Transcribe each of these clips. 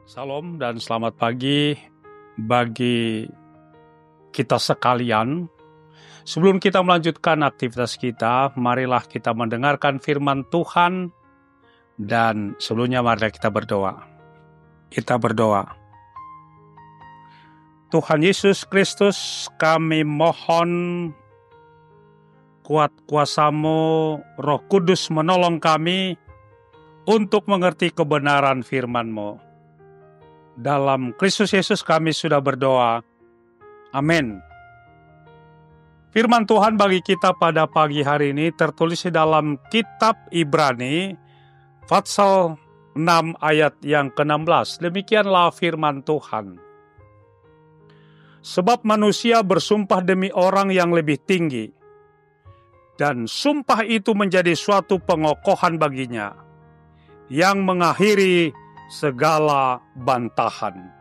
Salam dan selamat pagi bagi kita sekalian. Sebelum kita melanjutkan aktivitas kita, marilah kita mendengarkan firman Tuhan. Dan sebelumnya marilah kita berdoa. Kita berdoa. Tuhan Yesus Kristus, kami mohon kuat kuasa-Mu, Roh Kudus menolong kami untuk mengerti kebenaran firman-Mu. Dalam Kristus Yesus kami sudah berdoa. Amin. Firman Tuhan bagi kita pada pagi hari ini tertulis di dalam kitab Ibrani, pasal 6 ayat yang ke-16. Demikianlah firman Tuhan. Sebab manusia bersumpah demi orang yang lebih tinggi, dan sumpah itu menjadi suatu pengokohan baginya, yang mengakhiri segala bantahan.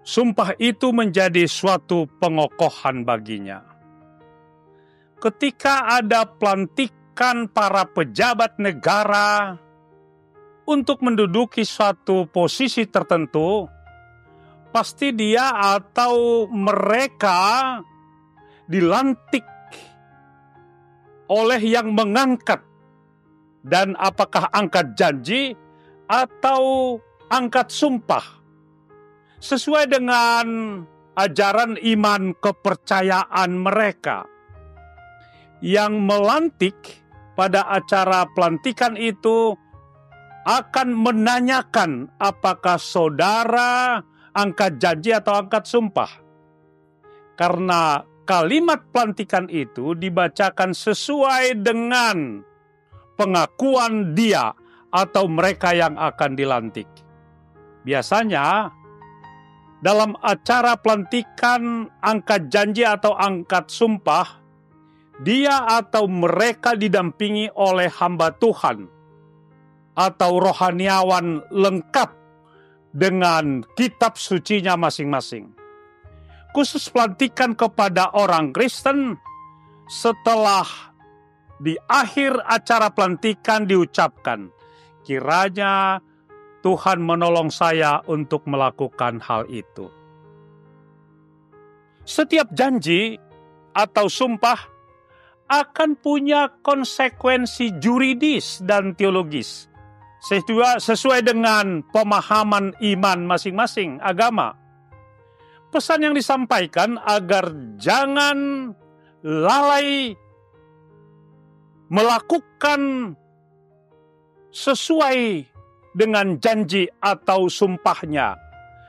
Sumpah itu menjadi suatu pengokohan baginya. Ketika ada pelantikan para pejabat negara untuk menduduki suatu posisi tertentu, pasti dia atau mereka dilantik oleh yang mengangkat. Dan apakah angkat janji atau angkat sumpah sesuai dengan ajaran iman kepercayaan mereka. Yang melantik pada acara pelantikan itu akan menanyakan apakah saudara angkat janji atau angkat sumpah. Karena kalimat pelantikan itu dibacakan sesuai dengan pengakuan dia atau mereka yang akan dilantik. Biasanya dalam acara pelantikan angkat janji atau angkat sumpah, dia atau mereka didampingi oleh hamba Tuhan atau rohaniawan lengkap dengan kitab sucinya masing-masing. Khusus pelantikan kepada orang Kristen, setelah di akhir acara pelantikan diucapkan, kiranya Tuhan menolong saya untuk melakukan hal itu. Setiap janji atau sumpah akan punya konsekuensi juridis dan teologis sesuai dengan pemahaman iman masing-masing agama. Pesan yang disampaikan agar jangan lalai melakukan sesuai dengan janji atau sumpahnya.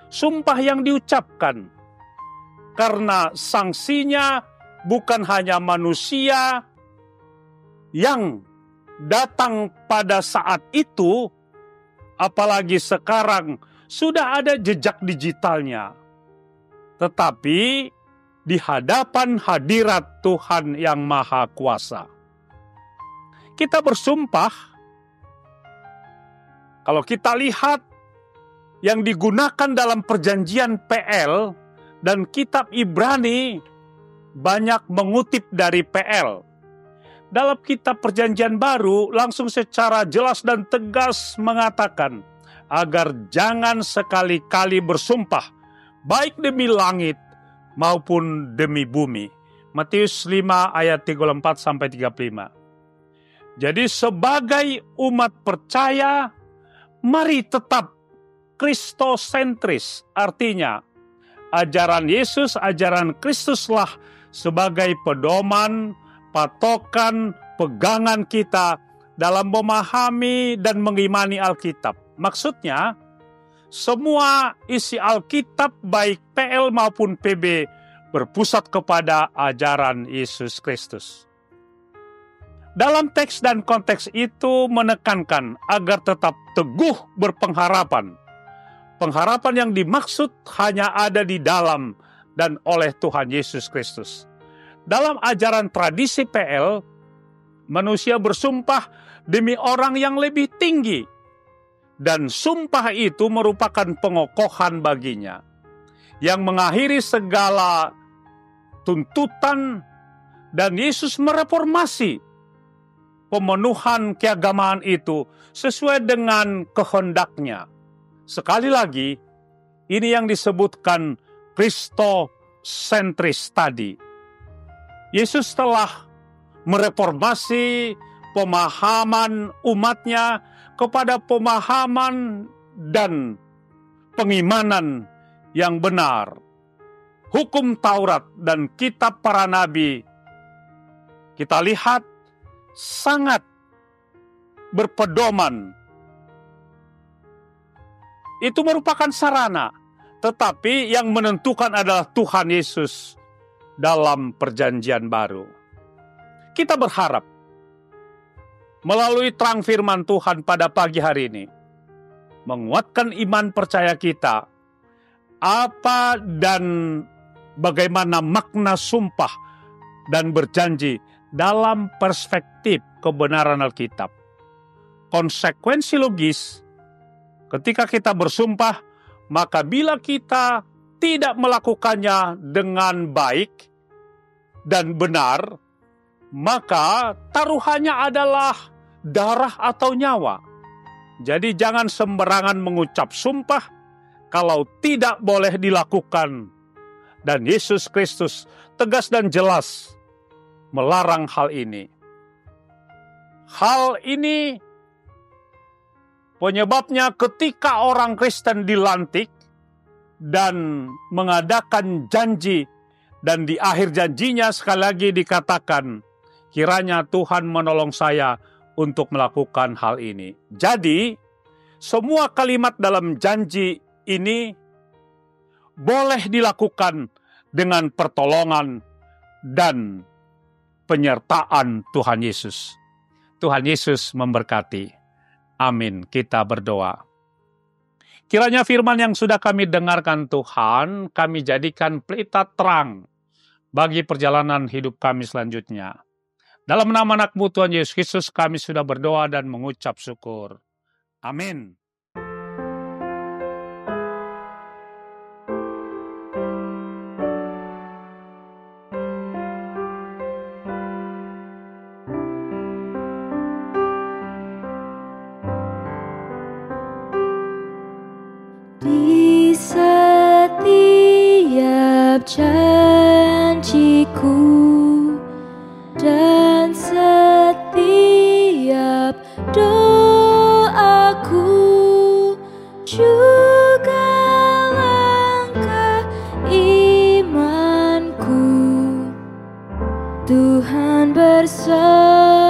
Sumpah yang diucapkan. Karena sanksinya bukan hanya manusia yang datang pada saat itu, apalagi sekarang sudah ada jejak digitalnya. Tetapi di hadapan hadirat Tuhan yang Maha Kuasa, kita bersumpah. Kalau kita lihat yang digunakan dalam perjanjian PL dan kitab Ibrani banyak mengutip dari PL. Dalam kitab perjanjian baru langsung secara jelas dan tegas mengatakan agar jangan sekali-kali bersumpah baik demi langit maupun demi bumi. Matius 5 ayat 34 sampai 35. Jadi sebagai umat percaya, mari tetap kristosentris, artinya ajaran Yesus, ajaran Kristuslah sebagai pedoman, patokan, pegangan kita dalam memahami dan mengimani Alkitab. Maksudnya, semua isi Alkitab baik PL maupun PB berpusat kepada ajaran Yesus Kristus. Dalam teks dan konteks itu menekankan agar tetap teguh berpengharapan. Pengharapan yang dimaksud hanya ada di dalam dan oleh Tuhan Yesus Kristus. Dalam ajaran tradisi PL, manusia bersumpah demi orang yang lebih tinggi. Dan sumpah itu merupakan pengokohan baginya. Yang mengakhiri segala tuntutan, dan Yesus mereformasi pemenuhan keagamaan itu sesuai dengan kehendaknya. Sekali lagi, ini yang disebutkan Kristosentris tadi. Yesus telah mereformasi pemahaman umatnya kepada pemahaman dan pengimanan yang benar. Hukum Taurat dan kitab para nabi, kita lihat sangat berpedoman. Itu merupakan sarana, tetapi yang menentukan adalah Tuhan Yesus dalam perjanjian baru. Kita berharap melalui terang firman Tuhan pada pagi hari ini, menguatkan iman percaya kita, apa dan bagaimana makna sumpah dan berjanji dalam perspektif kebenaran Alkitab. Konsekuensi logis, ketika kita bersumpah, maka bila kita tidak melakukannya dengan baik dan benar, maka taruhannya adalah darah atau nyawa. Jadi jangan sembarangan mengucap sumpah kalau tidak boleh dilakukan. Dan Yesus Kristus tegas dan jelas melarang hal ini. Hal ini penyebabnya ketika orang Kristen dilantik dan mengadakan janji, dan di akhir janjinya sekali lagi dikatakan, kiranya Tuhan menolong saya untuk melakukan hal ini. Jadi, semua kalimat dalam janji ini boleh dilakukan dengan pertolongan dan penyertaan Tuhan Yesus. Tuhan Yesus memberkati. Amin. Kita berdoa. Kiranya firman yang sudah kami dengarkan Tuhan, kami jadikan pelita terang bagi perjalanan hidup kami selanjutnya. Dalam nama anak-Mu Tuhan Yesus Kristus kami sudah berdoa dan mengucap syukur. Amin. Di setiap janjiku dan setiap doaku, juga langkah imanku, Tuhan bersamaku.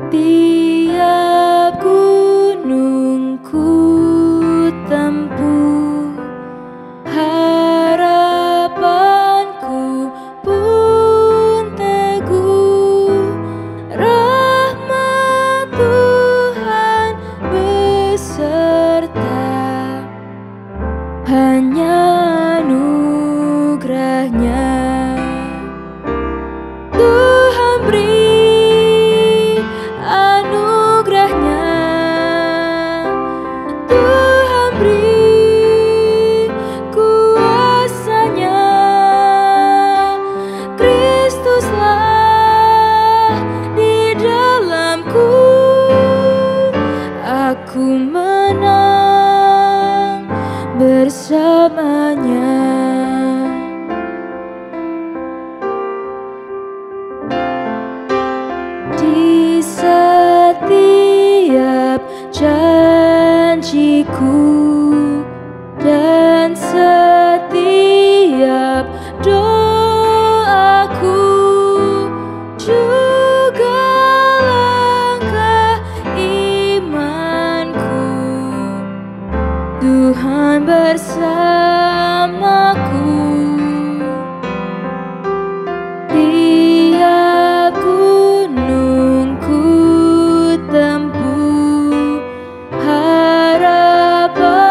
Tiap gunung ku tempuh, harapanku pun teguh, rahmat Tuhan beserta, hanya anugerahnya. Tuhan beri anugerahnya, Tuhan beri kuasanya. Kristuslah di dalamku, aku menang bersamanya. Di setiap janjiku dan setiap doaku, juga langkah imanku, Tuhan bersamaku. Tiap gunung ku tempuh, harapan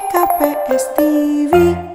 KPS TV.